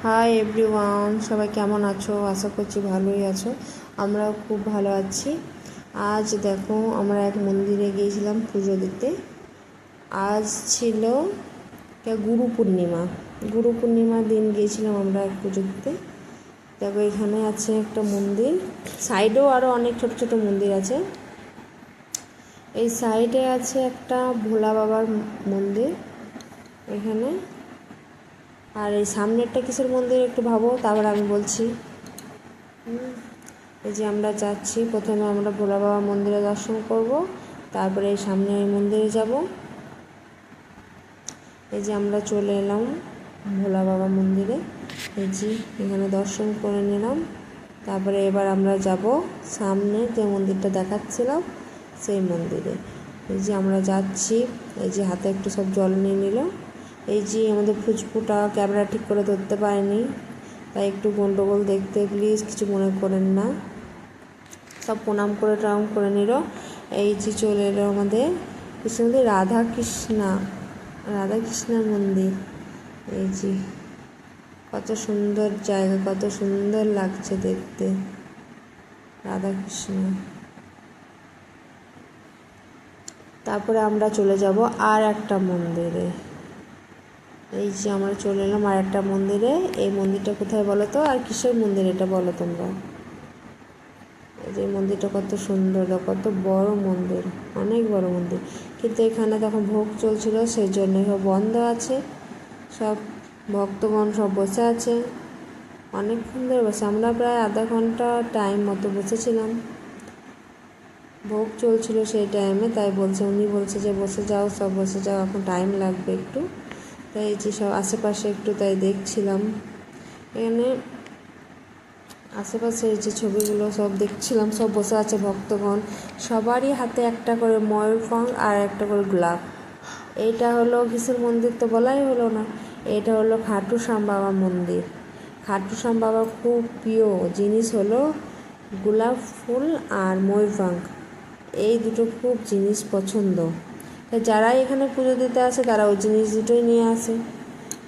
Hi everyone, সবাই কেমন আছো? আশা করছি ভালোই আছো। আমরাও খুব ভালো আছি। আজ দেখো আমরা এক মন্দিরে গিয়েছিলাম পুজো দিতে। আজ ছিল গুরু পূর্ণিমার দিন গিয়েছিলাম আমরা এক পুজো দিতে। দেখো এখানে আছে একটা মন্দির, সাইডেও আরও অনেক ছোট ছোট মন্দির আছে। এই সাইডে আছে একটা ভোলা বাবার মন্দির এখানে। আর এই সামনেরটা কিসের মন্দির একটু ভাবো, তারপর আমি বলছি। এই যে আমরা যাচ্ছি, প্রথমে আমরা ভোলা বাবার মন্দিরে দর্শন করব, তারপরে এই সামনে এই মন্দিরে যাব। এই যে আমরা চলে এলাম ভোলা বাবা মন্দিরে। এই যে এখানে দর্শন করে নিলাম। তারপরে এবার আমরা যাব সামনে যে মন্দিরটা দেখাচ্ছিলাম সেই মন্দিরে। এই যে আমরা যাচ্ছি, এই যে হাতে একটু সব জল নিয়ে নিল। এই যে আমাদের ফুচকুটা ক্যামেরা ঠিক করে ধরতে পারেনি, তাই একটু গন্ডগোল দেখতে, প্লিজ কিছু মনে করেন না। সব প্রণাম করে ট্রাম করে নিল। এই যে চলে এলো আমাদের মন্দির, রাধাকৃষ্ণের মন্দির। এই যে কত সুন্দর জায়গা, কত সুন্দর লাগছে দেখতে রাধাকৃষ্ণ। তারপরে আমরা চলে যাব আর একটা মন্দিরে। এই যে আমরা চলে এলাম আর একটা মন্দিরে। এই মন্দিরটা কোথায় বলো তো, আর কিসের মন্দির এটা বলো তোমরা? এই যে মন্দিরটা কত সুন্দর, কত বড় মন্দির, অনেক বড় মন্দির। কিন্তু এখানে তখন ভোগ চলছিল, সেই জন্য সব বন্ধ আছে। সব ভক্তগণ সব বসে আছে, অনেকক্ষণ ধরে বসে। আমরা প্রায় আধা ঘন্টা টাইম মতো বসেছিলাম, ভোগ চলছিল সেই টাইমে। তাই উনি বলছে যে বসে যাও, সব বসে যাও, এখন টাইম লাগবে একটু। তাই এই যে সব আশেপাশে একটু তাই দেখছিলাম। এখানে আশেপাশে এই যে ছবিগুলো সব দেখছিলাম, সব বসে আছে ভক্তগণ। সবারই হাতে একটা করে ময়ূরপঙ্খ আর একটা করে গোলাপ। এইটা হলো কিসের মন্দির তো বলাই হলো না। এটা হলো খাটু শ্যাম বাবার মন্দির। খাটু শ্যাম বাবার খুব প্রিয় জিনিস হলো গোলাপ ফুল আর ময়ূরপঙ্খ, এই দুটো খুব জিনিস পছন্দ। যারাই এখানে পুজো দিতে আসে তারা ওই জিনিস দুটোই নিয়ে আসে।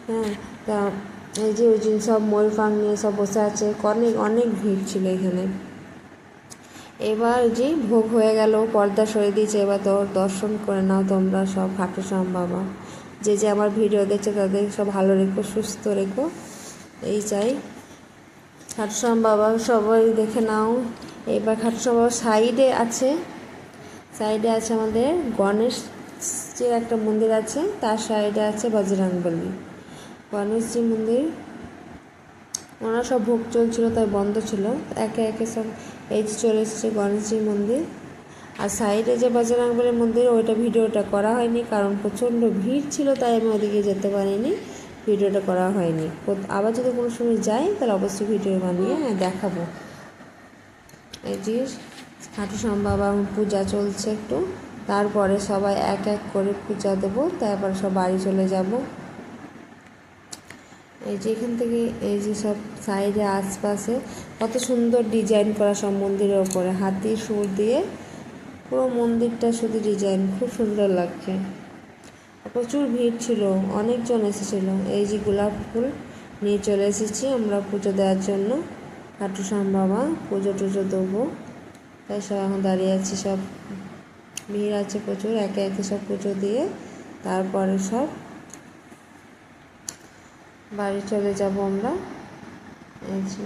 হ্যাঁ, তা এই যে ওই জিনিস সব ময়ূরপঙ্খ নিয়ে সব বসে আছে, অনেক অনেক ভিড় ছিল এখানে। এবার যে ভোগ হয়ে গেল, পর্দা সরিয়ে দিয়েছে, এবার তো দর্শন করে নাও তোমরা সব খাটু শ্যাম বাবা। যে যে আমার ভিডিও দেখছে তাদের সব ভালো রেখো, সুস্থ রেখো, এই চাই। খাটু শ্যাম বাবা সবাই দেখে নাও। এবার খাটু শ্যাম বাবার সাইডে আছে আমাদের গণেশজির একটা মন্দির আছে, তার সাইডে আছে বজরংবলী গণেশজি মন্দির। ওনার সব ভোগ চলছিল তাই বন্ধ ছিল, একে একে সব এই যে চলে এসেছে গণেশজির মন্দির। আর সাইডে যে বজরংবলী মন্দির, ওইটা ভিডিওটা করা হয়নি কারণ প্রচণ্ড ভিড় ছিল, তাই আমি ওদিকে যেতে পারিনি, ভিডিওটা করা হয়নি। আবার যদি কোনো সময় যাই তাহলে অবশ্যই ভিডিও বানিয়ে দেখাবো। এই যে খাটু শ্যাম বাবা পূজা চলছে একটু, তারপরে সবাই এক এক করে পূজা দেবো, তারপরে সব বাড়ি চলে যাব। এই যে এখান থেকে এই যে সব সাইডে আশপাশে কত সুন্দর ডিজাইন করা সব মন্দিরের ওপরে, হাতির সুর দিয়ে পুরো মন্দিরটা শুধু ডিজাইন, খুব সুন্দর লাগছে। প্রচুর ভিড় ছিল, অনেকজন এসেছিল। এই যে গোলাপ ফুল নিয়ে চলে এসেছি আমরা পুজো দেওয়ার জন্য। খাটু শ্যাম বাবা পুজো টুজো দেবো, তাই সব এখন দাঁড়িয়ে আছি, সব ভিড় আছে প্রচুর। একে একে সব পুজো দিয়ে তারপরে সব বাড়ি চলে যাব আমরা। এই যে